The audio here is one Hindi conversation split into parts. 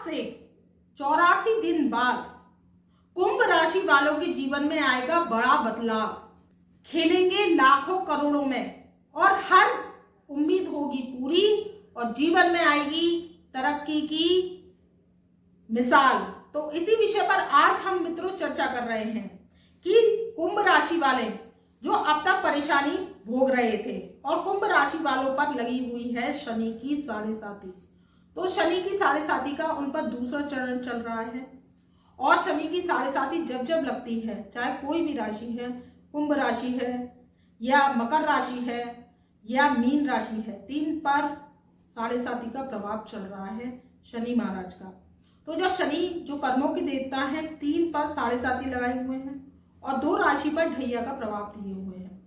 से 84 दिन बाद कुंभ राशि वालों के जीवन में आएगा बड़ा बदलाव। खेलेंगे लाखों करोड़ों में और हर उम्मीद होगी पूरी और जीवन में आएगी तरक्की की मिसाल। तो इसी विषय पर आज हम मित्रों चर्चा कर रहे हैं कि कुंभ राशि वाले जो अब तक परेशानी भोग रहे थे और कुंभ राशि वालों पर लगी हुई है शनि की साढ़े साती। तो शनि की साढ़े साती का उन पर दूसरा चरण चल रहा है और शनि की साढ़े साती जब जब लगती है, चाहे कोई भी राशि है, कुंभ राशि है या मकर राशि है या मीन राशि है, तीन पर साढ़े साती का प्रभाव चल रहा है शनि महाराज का। तो जब शनि जो कर्मों के देवता है तीन पर साढ़े साती लगाए हुए हैं और दो राशि पर ढैया का प्रभाव दिए हुए हैं।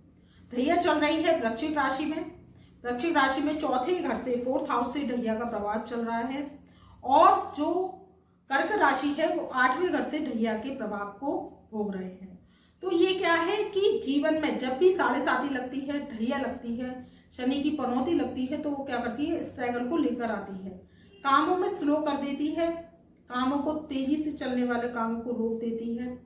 ढैया चल रही है वृश्चिक राशि में। वृश्चिक राशि में चौथे घर से, फोर्थ हाउस से ढैया का प्रभाव चल रहा है और जो कर्क राशि है वो आठवें घर से ढैया के प्रभाव को भोग रहे हैं। तो ये क्या है कि जीवन में जब भी साढ़े साती लगती है, ढैया लगती है, शनि की पनौती लगती है, तो वो क्या करती है, स्ट्रगल को लेकर आती है, कामों में स्लो कर देती है, कामों को तेजी से चलने वाले कामों को रोक देती है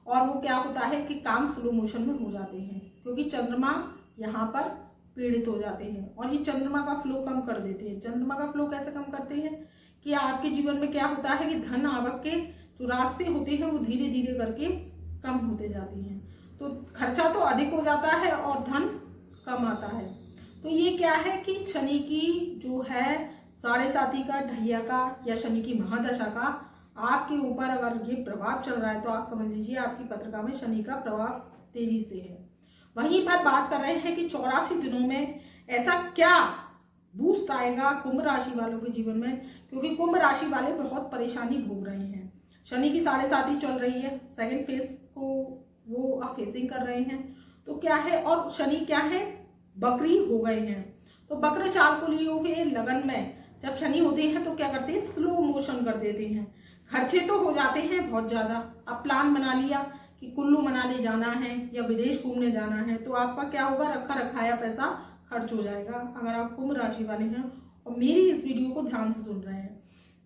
और वो क्या होता है कि काम स्लो मोशन में हो जाते हैं क्योंकि चंद्रमा यहाँ पर पीड़ित हो जाते हैं और ये चंद्रमा का फ्लो कम कर देते हैं। चंद्रमा का फ्लो कैसे कम करते हैं कि आपके जीवन में क्या होता है कि धन आवक के जो रास्ते होते हैं वो धीरे धीरे करके कम होते जाती हैं, तो खर्चा तो अधिक हो जाता है और धन कम आता है। तो ये क्या है कि शनि की जो है साढ़े साती का, ढैया का या शनि की महादशा का आपके ऊपर अगर ये प्रभाव चल रहा है तो आप समझ लीजिए आपकी पत्रिका में शनि का प्रभाव तेजी से है। वहीं पर बात कर रहे हैं कि 84 दिनों में ऐसा क्या बूस्ट आएगा कुंभ राशि वालों के जीवन में, क्योंकि कुंभ राशि वाले बहुत परेशानी भोग रहे हैं। शनि की साढ़े साती चल रही है, सेकंड फेज को वो अब फेसिंग कर रहे हैं। तो क्या है, और शनि क्या है, बकरी हो गए हैं। तो बक्र चाल को लिए हुए लगन में जब शनि होते हैं तो क्या करते हैं, स्लो मोशन कर देते हैं। खर्चे तो हो जाते हैं बहुत ज्यादा। अब प्लान बना लिया कि कुल्लू मनाली जाना है या विदेश घूमने जाना है तो आपका क्या होगा, रखा रखाया पैसा खर्च हो जाएगा। अगर आप कुंभ राशि वाले हैं और मेरी इस वीडियो को ध्यान से सुन रहे हैं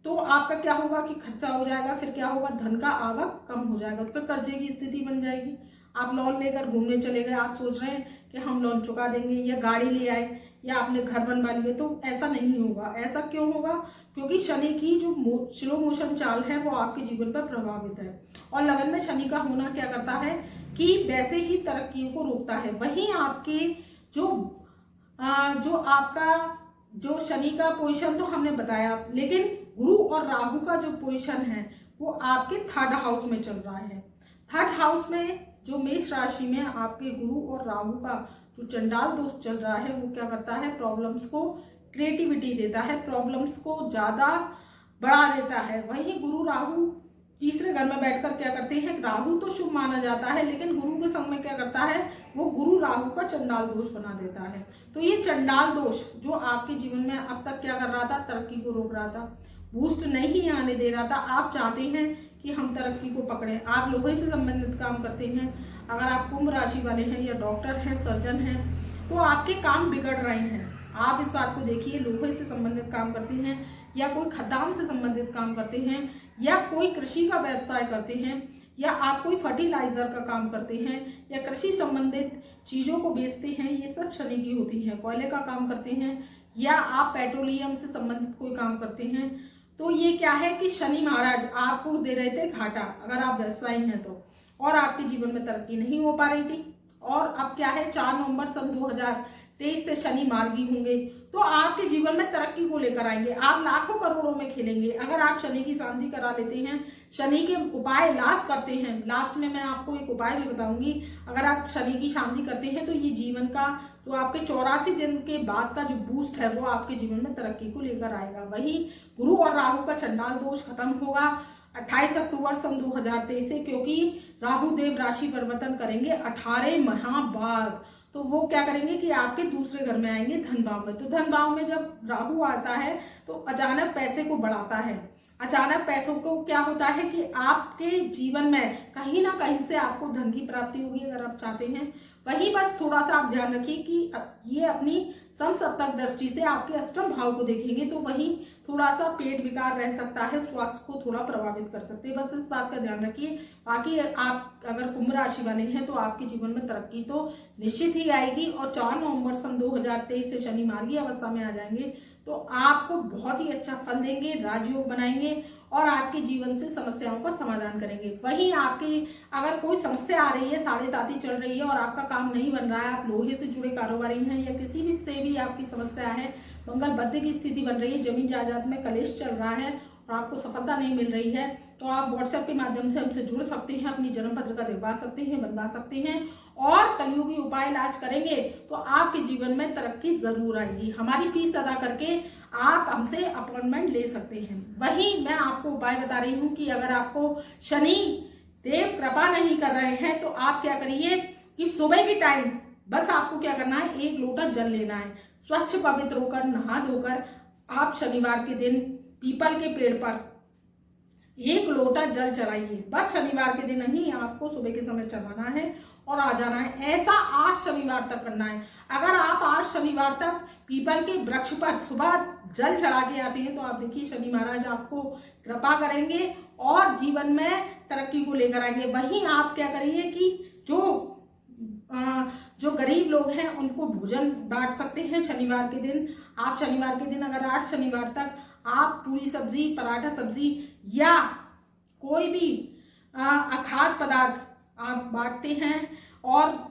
तो आपका क्या होगा कि खर्चा हो जाएगा, फिर क्या होगा, धन का आवक कम हो जाएगा, फिर कर्जे की स्थिति बन जाएगी। आप लोन लेकर घूमने चले गए, आप सोच रहे हैं कि हम लोन चुका देंगे या गाड़ी ले आए या आपने घर बनवा लिए, तो ऐसा नहीं होगा। ऐसा क्यों होगा, क्योंकि शनि की जो स्लो मोशन चाल है वो आपके जीवन पर प्रभावित है और लगन में शनि का होना क्या करता है कि वैसे ही तरक्की को रोकता है। वहीं आपके जो आपका जो शनि का पोजीशन तो हमने बताया, लेकिन गुरु और राहु का जो पोजीशन है वो आपके थर्ड हाउस में चल रहा है। थर्ड हाउस में जो मेष राशि में आपके गुरु और राहु का जो चंडाल दोष चल रहा है वो क्या करता है, प्रॉब्लम्स को क्रिएटिविटी देता है, प्रॉब्लम्स को ज्यादा बढ़ा देता है। वहीं गुरु राहु तीसरे घर में बैठकर क्या करते हैं, राहु तो शुभ माना जाता है लेकिन गुरु के संग में क्या करता है, वो गुरु राहु का चंडाल दोष बना देता है। तो ये चंडाल दोष जो आपके जीवन में अब तक क्या कर रहा था, तरक्की को रोक रहा था, बूस्ट नहीं आने दे रहा था। आप चाहते हैं कि हम तरक्की को पकड़ें, आप लोहे से संबंधित काम करते हैं, अगर आप कुंभ राशि वाले हैं या डॉक्टर हैं, सर्जन हैं, तो आपके काम बिगड़ रहे हैं। आप इस बात को देखिए, लोहे से संबंधित काम करते हैं या कोई खदान से संबंधित काम करते हैं या कोई कृषि का व्यवसाय करते हैं या आप कोई फर्टिलाइजर का काम करते हैं या कृषि संबंधित चीजों को बेचते हैं, ये सब शनि की होती है। कोयले का काम करते हैं या आप पेट्रोलियम से संबंधित कोई काम करते हैं, तो ये क्या है कि शनि महाराज आपको दे रहे थे घाटा अगर आप व्यवसायी हैं तो, और आपके जीवन में तरक्की नहीं हो पा रही थी। और अब क्या है, 4 नवंबर सन 2023 से शनि मार्गी होंगे तो आपके जीवन में तरक्की को लेकर आएंगे, आप लाखों करोड़ों में खेलेंगे। अगर आप शनि की शांति करा लेते हैं, शनि के उपाय लास्ट करते हैं, लास्ट में मैं आपको एक उपाय भी बताऊंगी, अगर आप शनि की शांति करते हैं तो ये जीवन का जो आपके 84 दिन के बाद का जो बूस्ट है वो आपके जीवन में तरक्की को लेकर आएगा। वहीं गुरु और राहु का चंडाल दोष खत्म होगा 28 अक्टूबर सन 2023 से, क्योंकि राहु देव राशि परिवर्तन करेंगे 18 माह बाद। तो वो क्या करेंगे कि आपके दूसरे घर में आएंगे, धन भाव में। तो धन भाव में जब राहु आता है तो अचानक पैसे को बढ़ाता है। अचानक पैसों को क्या होता है कि आपके जीवन में कहीं ना कहीं से आपको धन की प्राप्ति होगी अगर आप चाहते हैं। वही बस थोड़ा सा आप ध्यान रखिए कि ये अपनी समसप्तक दृष्टि से आपके अष्टम भाव को देखेंगे तो वहीं थोड़ा सा पेट विकार रह सकता है, स्वास्थ्य को थोड़ा प्रभावित कर सकते हैं। बस इस बात का ध्यान रखिए। बाकी आप अगर कुंभ राशि वाले हैं तो आपके जीवन में तरक्की तो निश्चित ही आएगी। और 4 नवंबर सन 2023 से शनि मार्गी अवस्था में आ जाएंगे तो आपको बहुत ही अच्छा फल देंगे, राजयोग बनाएंगे और आपके जीवन से समस्याओं का समाधान करेंगे। वहीं आपकी अगर कोई समस्या आ रही है, 7.5 चल रही है और आपका काम नहीं बन रहा है, आप लोहे से जुड़े कारोबारी हैं या किसी भी से भी आपकी समस्या है, मंगल बद्ध की स्थिति बन रही है, जमीन जायदाद में कलेश चल रहा है और आपको सफलता नहीं मिल रही है, तो आप व्हाट्सएप के माध्यम से हमसे जुड़ सकते हैं, अपनी जन्म पत्रिका दिखवा सकते हैं, बनवा सकते हैं और कलयुगी उपाय इलाज करेंगे तो आपके जीवन में तरक्की जरूर आएगी। हमारी फीस अदा करके आप हमसे अपॉइंटमेंट ले सकते हैं। वहीं मैं आपको उपाय बता रही हूँ कि अगर आपको शनि देव कृपा नहीं कर रहे हैं तो आप क्या करिए कि सुबह के टाइम बस आपको क्या करना है, 1 लोटा जल लेना है, स्वच्छ पवित्र होकर नहा धोकर आप शनिवार के दिन पीपल के पेड़ पर 1 लोटा जल चढ़ाइए। बस शनिवार के दिन ही आपको सुबह के समय चढ़ाना है और आ जाना है। ऐसा 8 शनिवार तक करना है। अगर आप 8 शनिवार तक पीपल के वृक्ष पर सुबह जल चढ़ा के आते हैं तो आप देखिए शनि महाराज आपको कृपा करेंगे और जीवन में तरक्की को लेकर आएंगे। वहीं आप क्या करिए कि जो गरीब लोग हैं उनको भोजन बांट सकते हैं शनिवार के दिन। आप शनिवार के दिन अगर 8 शनिवार तक आप पूरी सब्जी, पराठा सब्जी या कोई भी अखाद्य पदार्थ आप बांटते हैं और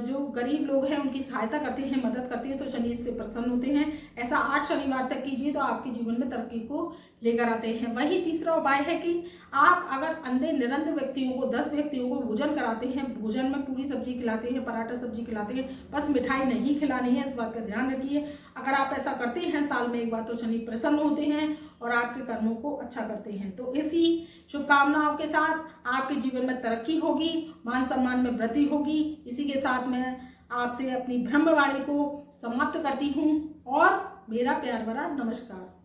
जो गरीब लोग हैं उनकी सहायता करते हैं, मदद करते हैं तो शनि इससे प्रसन्न होते हैं। ऐसा 8 शनिवार तक कीजिए तो आपके जीवन में तरक्की को लेकर आते हैं। वही तीसरा उपाय है कि आप अगर अंधे निरंतर व्यक्तियों को 10 व्यक्तियों को भोजन कराते हैं, भोजन में पूरी सब्जी खिलाते हैं, पराठा सब्जी खिलाते हैं, बस मिठाई नहीं खिलानी है, इस बात का ध्यान रखिए। अगर आप ऐसा करते हैं साल में एक बार तो शनि प्रसन्न होते हैं और आपके कर्मों को अच्छा करते हैं। तो इसी शुभकामनाओं के साथ आपके जीवन में तरक्की होगी, मान सम्मान में वृद्धि होगी। इसी के साथ मैं आपसे अपनी ब्रह्मवाणी को समाप्त करती हूँ और मेरा प्यार भरा नमस्कार।